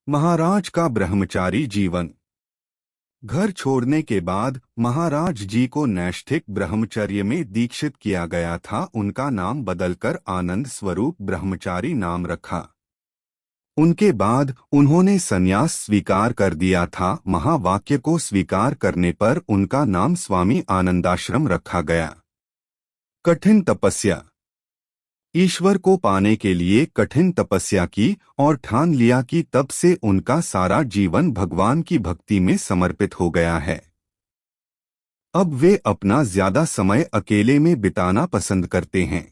महाराज का ब्रह्मचारी जीवन। घर छोड़ने के बाद महाराज जी को नैष्ठिक ब्रह्मचर्य में दीक्षित किया गया था। उनका नाम बदलकर आनंद स्वरूप ब्रह्मचारी नाम रखा। उनके बाद उन्होंने संन्यास स्वीकार कर दिया था। महावाक्य को स्वीकार करने पर उनका नाम स्वामी आनंदाश्रम रखा गया। कठिन तपस्या। ईश्वर को पाने के लिए कठिन तपस्या की और ठान लिया कि तब से उनका सारा जीवन भगवान की भक्ति में समर्पित हो गया है। अब वे अपना ज्यादा समय अकेले में बिताना पसंद करते हैं।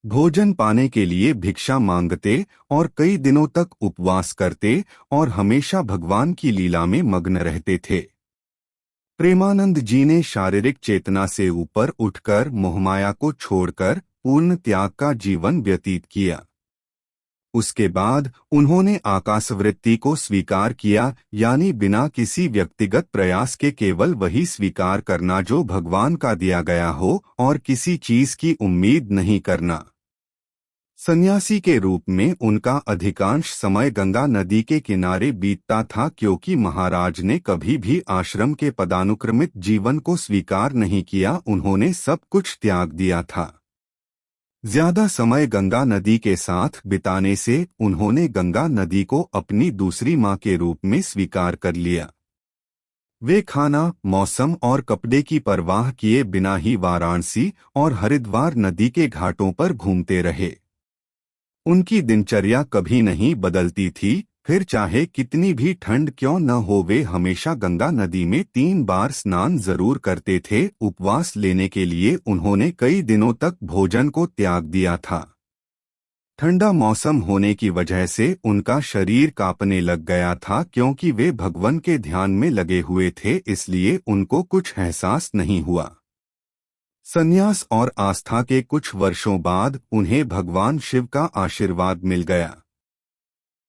भोजन पाने के लिए भिक्षा मांगते और कई दिनों तक उपवास करते और हमेशा भगवान की लीला में मग्न रहते थे। प्रेमानंद जी ने शारीरिक चेतना से ऊपर उठकर मोहमाया को छोड़कर पूर्ण त्याग का जीवन व्यतीत किया। उसके बाद उन्होंने आकाशवृत्ति को स्वीकार किया, यानी बिना किसी व्यक्तिगत प्रयास के केवल वही स्वीकार करना जो भगवान का दिया गया हो और किसी चीज की उम्मीद नहीं करना। सन्यासी के रूप में उनका अधिकांश समय गंगा नदी के किनारे बीतता था, क्योंकि महाराज ने कभी भी आश्रम के पदानुक्रमित जीवन को स्वीकार नहीं किया। उन्होंने सब कुछ त्याग दिया था। ज्यादा समय गंगा नदी के साथ बिताने से उन्होंने गंगा नदी को अपनी दूसरी मां के रूप में स्वीकार कर लिया। वे खाना, मौसम और कपड़े की परवाह किए बिना ही वाराणसी और हरिद्वार नदी के घाटों पर घूमते रहे। उनकी दिनचर्या कभी नहीं बदलती थी, फिर चाहे कितनी भी ठंड क्यों न हो वे हमेशा गंगा नदी में 3 बार स्नान जरूर करते थे। उपवास लेने के लिए उन्होंने कई दिनों तक भोजन को त्याग दिया था। ठंडा मौसम होने की वजह से उनका शरीर कांपने लग गया था, क्योंकि वे भगवान के ध्यान में लगे हुए थे, इसलिए उनको कुछ एहसास नहीं हुआ। संन्यास और आस्था के कुछ वर्षों बाद उन्हें भगवान शिव का आशीर्वाद मिल गया।